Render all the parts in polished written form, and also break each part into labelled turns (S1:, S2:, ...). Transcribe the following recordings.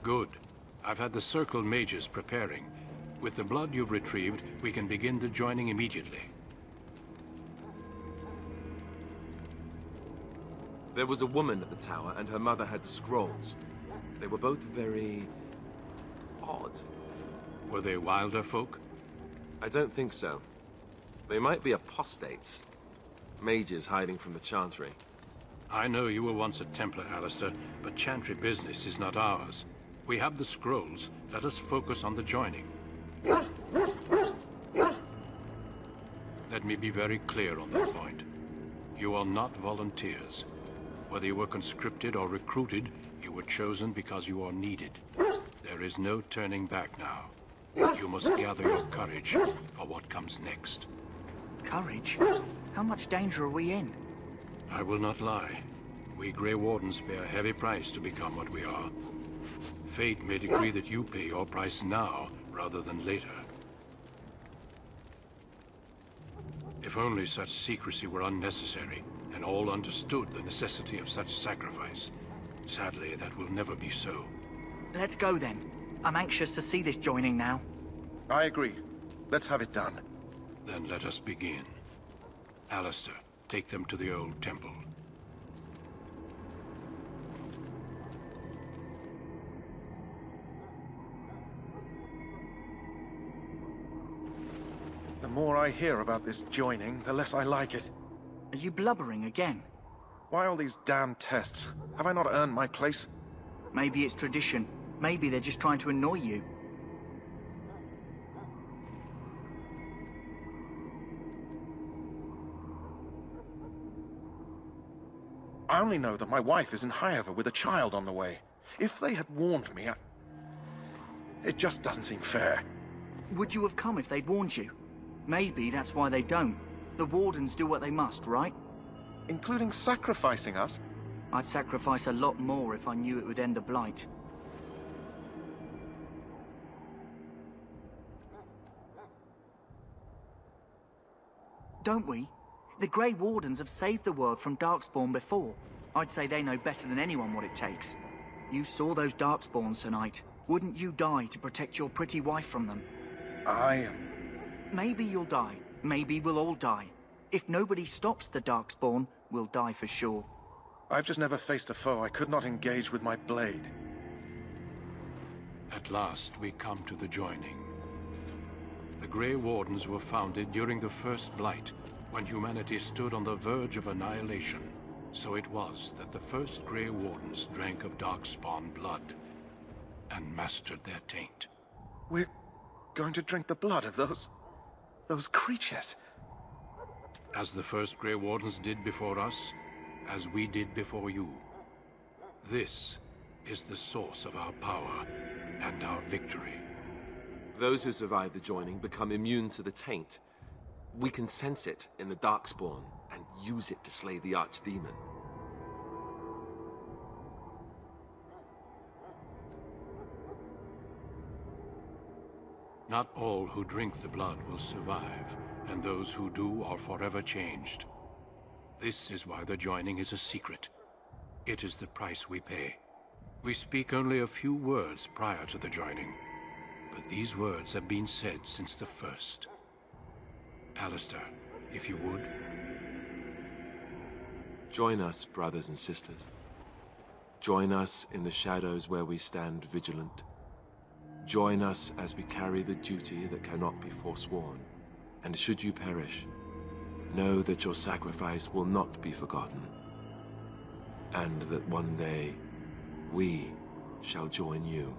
S1: Good. I've had the Circle mages preparing. With the blood you've retrieved, we can begin the joining immediately.
S2: There was a woman at the tower, and her mother had the scrolls. They were both very... odd.
S1: Were they Wilder folk?
S2: I don't think so. They might be apostates. Mages hiding from the Chantry.
S1: I know you were once a Templar, Alistair, but Chantry business is not ours. We have the scrolls. Let us focus on the joining. Let me be very clear on that point. You are not volunteers. Whether you were conscripted or recruited, you were chosen because you are needed. There is no turning back now. You must gather your courage for what comes next.
S3: Courage? How much danger are we in?
S1: I will not lie. We Grey Wardens pay a heavy price to become what we are. Fate may decree that you pay your price now, rather than later. If only such secrecy were unnecessary, and all understood the necessity of such sacrifice. Sadly, that will never be so.
S3: Let's go then. I'm anxious to see this joining now.
S4: I agree. Let's have it done.
S1: Then let us begin. Alistair, take them to the old temple.
S4: The more I hear about this joining, the less I like it.
S3: Are you blubbering again?
S4: Why all these damn tests? Have I not earned my place?
S3: Maybe it's tradition. Maybe they're just trying to annoy you.
S4: I only know that my wife is in Highever with a child on the way. If they had warned me, it just doesn't seem fair.
S3: Would you have come if they'd warned you? Maybe that's why they don't. The Wardens do what they must, right?
S4: Including sacrificing us?
S3: I'd sacrifice a lot more if I knew it would end the Blight. Don't we? The Grey Wardens have saved the world from Darkspawn before. I'd say they know better than anyone what it takes. You saw those Darkspawns tonight. Wouldn't you die to protect your pretty wife from them? Maybe you'll die. Maybe we'll all die. If nobody stops the Darkspawn, we'll die for sure.
S4: I've just never faced a foe I could not engage with my blade.
S1: At last, we come to the joining. The Grey Wardens were founded during the First Blight, when humanity stood on the verge of annihilation. So it was that the first Grey Wardens drank of Darkspawn blood and mastered their taint.
S4: We're going to drink the blood of those creatures.
S1: As the first Grey Wardens did before us, as we did before you. This is the source of our power and our victory.
S2: Those who survive the joining become immune to the taint. We can sense it in the Darkspawn and use it to slay the Archdemon.
S1: Not all who drink the blood will survive, and those who do are forever changed. This is why the joining is a secret. It is the price we pay. We speak only a few words prior to the joining, but these words have been said since the first. Alistair, if you would.
S2: Join us, brothers and sisters. Join us in the shadows where we stand vigilant. Join us as we carry the duty that cannot be forsworn. And should you perish, know that your sacrifice will not be forgotten. And that one day, we shall join you.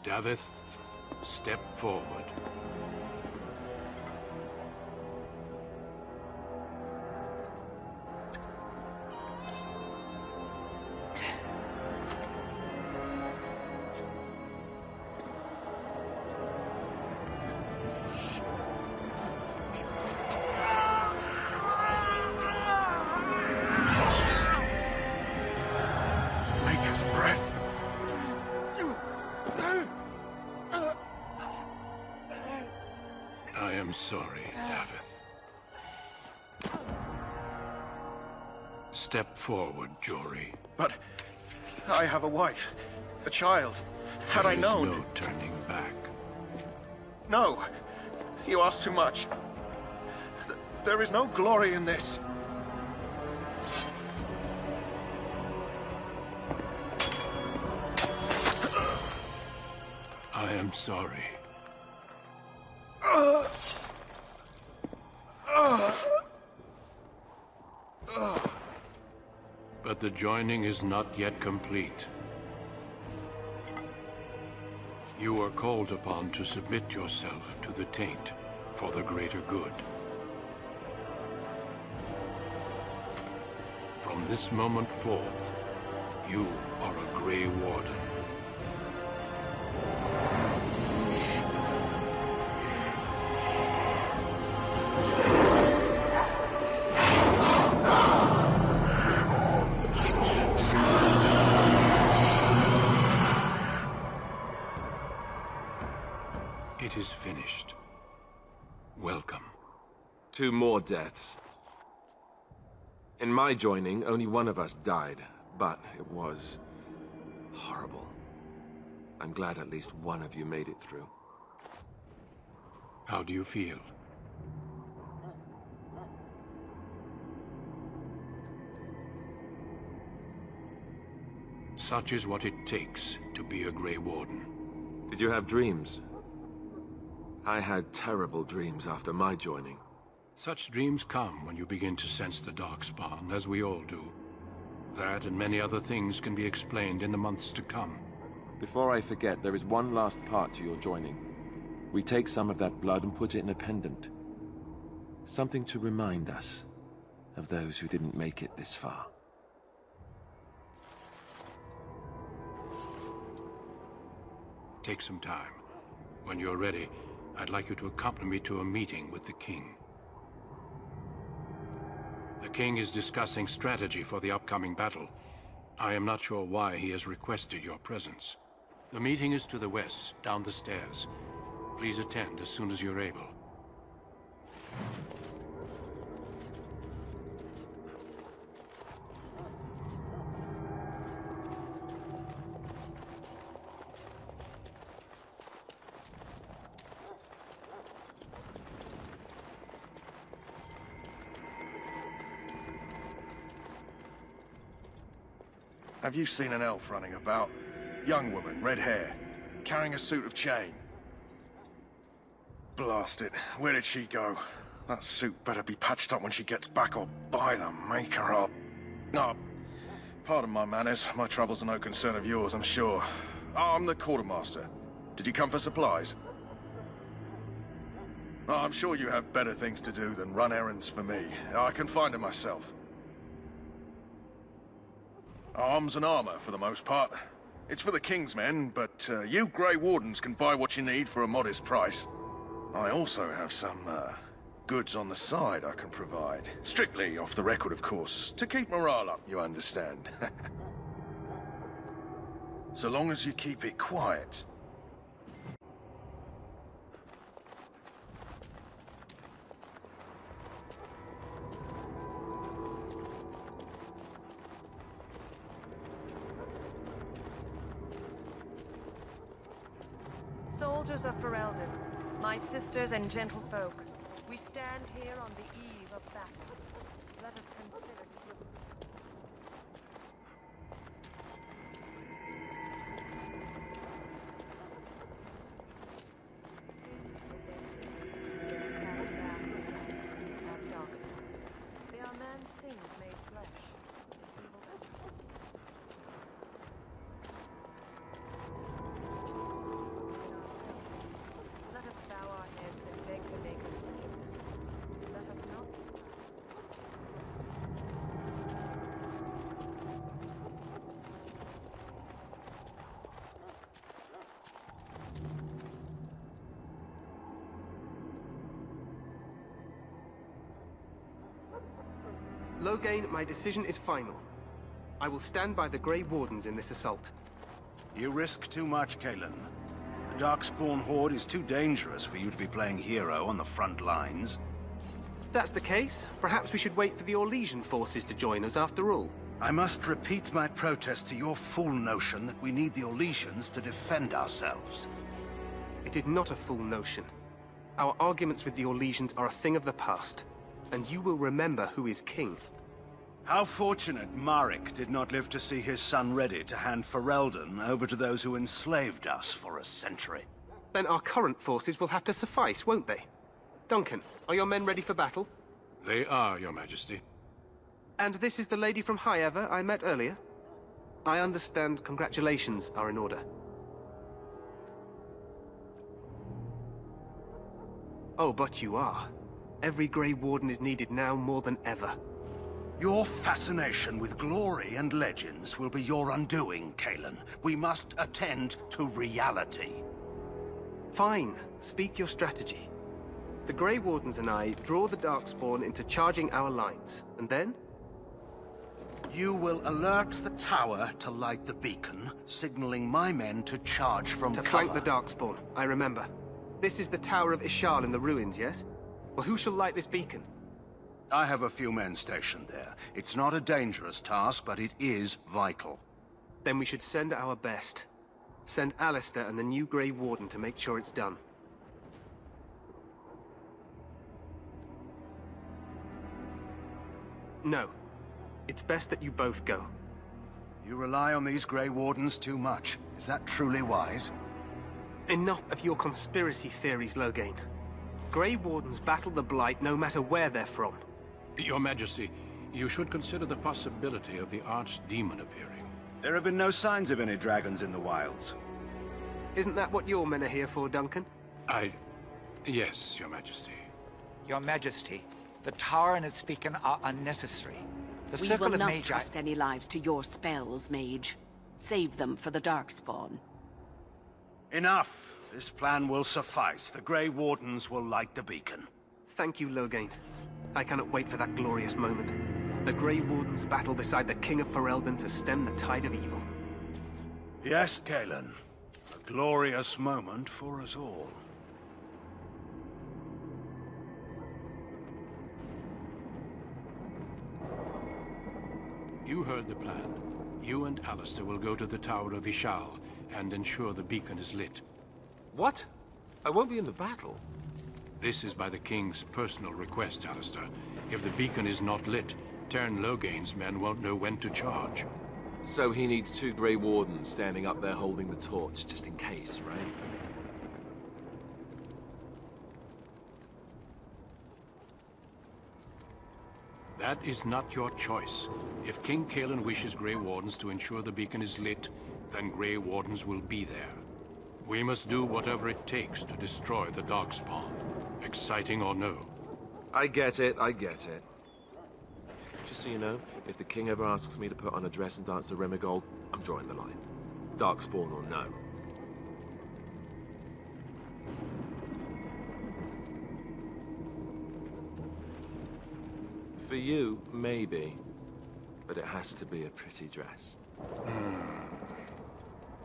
S1: Davith, step forward. I am sorry, Davith. Step forward, Jory.
S4: But I have a wife, a child. Had I known...
S1: There is no turning back.
S4: No! You ask too much. There is no glory in this.
S1: I am sorry. But the joining is not yet complete. You are called upon to submit yourself to the Taint for the greater good. From this moment forth, you are a Grey Warden. It is finished. Welcome.
S2: 2 more deaths. In my joining, only one of us died, but it was horrible. I'm glad at least one of you made it through.
S1: How do you feel? Such is what it takes to be a Grey Warden.
S2: Did you have dreams? I had terrible dreams after my joining.
S1: Such dreams come when you begin to sense the Darkspawn, as we all do. That and many other things can be explained in the months to come.
S2: Before I forget, there is one last part to your joining. We take some of that blood and put it in a pendant. Something to remind us of those who didn't make it this far.
S1: Take some time. When you're ready, I'd like you to accompany me to a meeting with the King. The King is discussing strategy for the upcoming battle. I am not sure why he has requested your presence. The meeting is to the west, down the stairs. Please attend as soon as you're able.
S4: Have you seen an elf running about? Young woman, red hair, carrying a suit of chain. Blast it. Where did she go? That suit better be patched up when she gets back, or by the maker up. Oh, pardon my manners. My troubles are no concern of yours, I'm sure. Oh, I'm the quartermaster. Did you come for supplies? Oh, I'm sure you have better things to do than run errands for me. I can find them myself. Arms and armor, for the most part. It's for the King's men, but you Grey Wardens can buy what you need for a modest price. I also have some, goods on the side I can provide. Strictly off the record, of course. To keep morale up, you understand. So long as you keep it quiet.
S5: Soldiers of Ferelden, my sisters and gentlefolk, we stand here on the eve of battle. Let us consider they are man's sins made flesh. Let us bow our heads and beg the Maker's forgiveness. Let us not.
S6: Loghain, my decision is final. I will stand by the Grey Wardens in this assault.
S7: You risk too much, Cailan. The Darkspawn Horde is too dangerous for you to be playing hero on the front lines.
S6: If that's the case, perhaps we should wait for the Orlesian forces to join us after all.
S7: I must repeat my protest to your fool notion that we need the Orlesians to defend ourselves.
S6: It is not a fool notion. Our arguments with the Orlesians are a thing of the past, and you will remember who is king.
S7: How fortunate Marek did not live to see his son ready to hand Ferelden over to those who enslaved us for a century.
S6: Then our current forces will have to suffice, won't they? Duncan, are your men ready for battle?
S1: They are, Your Majesty.
S6: And this is the lady from High Ever I met earlier? I understand congratulations are in order. Oh, but you are. Every Grey Warden is needed now more than ever.
S7: Your fascination with glory and legends will be your undoing, Cailan. We must attend to reality.
S6: Fine. Speak your strategy. The Grey Wardens and I draw the Darkspawn into charging our lines, and then?
S7: You will alert the tower to light the beacon, signaling my men to charge from cover.
S6: To flank the Darkspawn, I remember. This is the Tower of Ishal in the ruins, yes? Well, who shall light this beacon?
S7: I have a few men stationed there. It's not a dangerous task, but it is vital.
S6: Then we should send our best. Send Alistair and the new Grey Warden to make sure it's done. No. It's best that you both go.
S7: You rely on these Grey Wardens too much. Is that truly wise?
S6: Enough of your conspiracy theories, Loghain. Grey Wardens battle the Blight no matter where they're from.
S1: Your Majesty, you should consider the possibility of the Archdemon appearing.
S7: There have been no signs of any dragons in the wilds.
S6: Isn't that what your men are here for, Duncan?
S1: Yes, Your Majesty.
S8: Your Majesty, the tower and its beacon are unnecessary. The
S9: We
S8: Circle
S9: will
S8: of
S9: not
S8: Magi...
S9: trust any lives to your spells, Mage. Save them for the Darkspawn.
S7: Enough! This plan will suffice. The Grey Wardens will light the beacon.
S6: Thank you, Loghain. I cannot wait for that glorious moment. The Grey Wardens battle beside the King of Ferelden to stem the tide of evil.
S7: Yes, Cailan. A glorious moment for us all.
S1: You heard the plan. You and Alistair will go to the Tower of Ishal and ensure the beacon is lit.
S2: What? I won't be in the battle.
S1: This is by the King's personal request, Alistair. If the beacon is not lit, Tern Loghain's men won't know when to charge.
S2: So he needs 2 Grey Wardens standing up there holding the torch, just in case, right?
S1: That is not your choice. If King Cailan wishes Grey Wardens to ensure the beacon is lit, then Grey Wardens will be there. We must do whatever it takes to destroy the Darkspawn, exciting or no.
S2: I get it, I get it. Just so you know, if the king ever asks me to put on a dress and dance the Remigold, I'm drawing the line. Darkspawn or no. For you, maybe. But it has to be a pretty dress.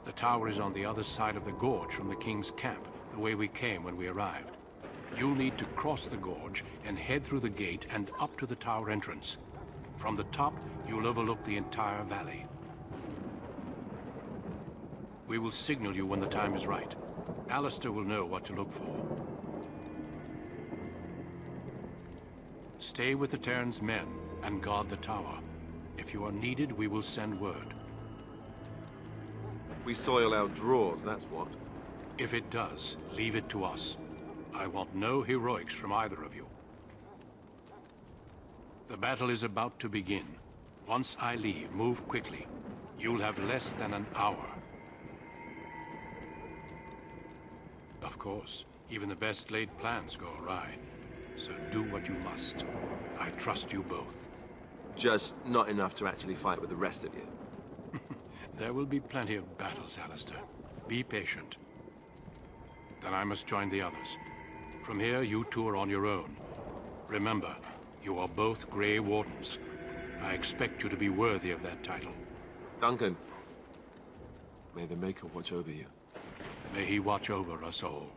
S1: The tower is on the other side of the gorge from the King's camp, the way we came when we arrived. You'll need to cross the gorge and head through the gate and up to the tower entrance. From the top, you'll overlook the entire valley. We will signal you when the time is right. Alistair will know what to look for. Stay with the Terran's men and guard the tower. If you are needed, we will send word.
S2: We soil our drawers, that's what.
S1: If it does, leave it to us. I want no heroics from either of you. The battle is about to begin. Once I leave, move quickly. You'll have less than an hour. Of course, even the best laid plans go awry. So do what you must. I trust you both.
S2: Just not enough to actually fight with the rest of you.
S1: There will be plenty of battles, Alistair. Be patient. Then I must join the others. From here, you two are on your own. Remember, you are both Grey Wardens. I expect you to be worthy of that title.
S2: Duncan, may the Maker watch over you.
S1: May he watch over us all.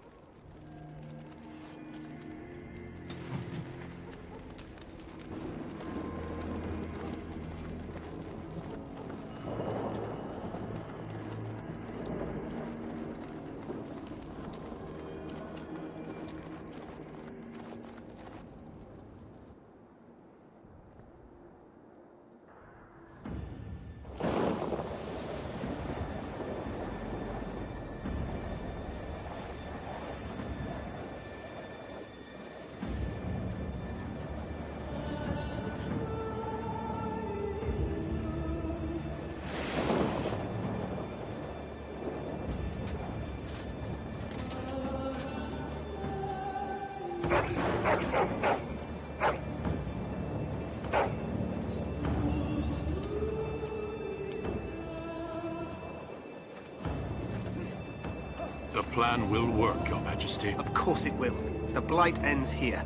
S1: The plan will work, Your Majesty.
S6: Of course it will. The Blight ends here.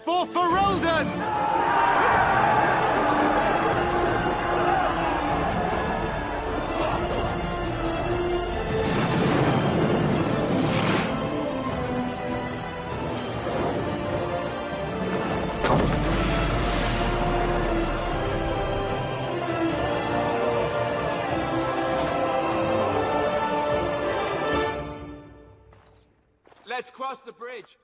S2: For Ferelden! Let's cross the bridge.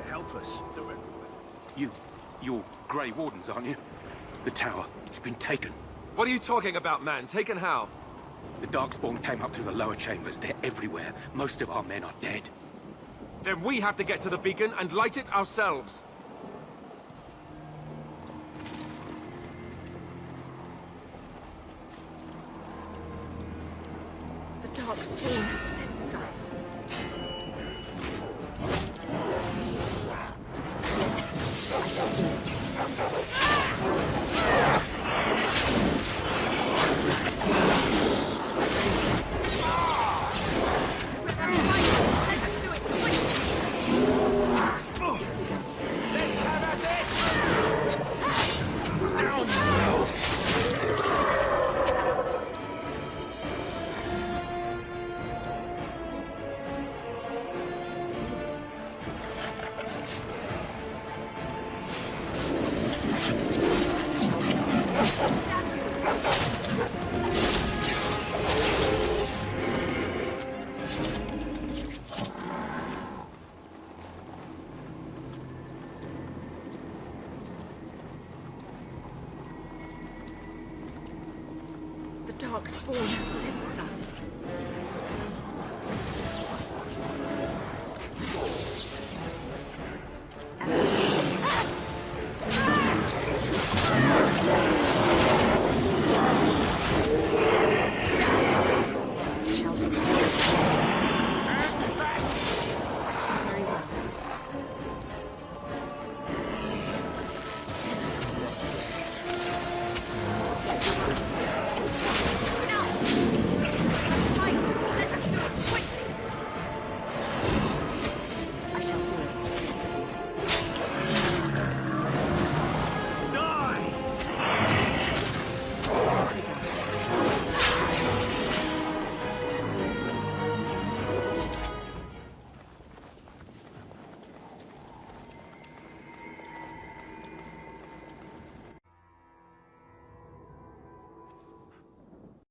S7: Help us. You're Grey Wardens, aren't you? The tower, it's been taken.
S2: What are you talking about, man? Taken how?
S7: The Darkspawn came up through the lower chambers. They're everywhere. Most of our men are dead.
S2: Then we have to get to the beacon and light it ourselves.
S9: The Darkspawn have sensed us. The Darkspawn have sensed us.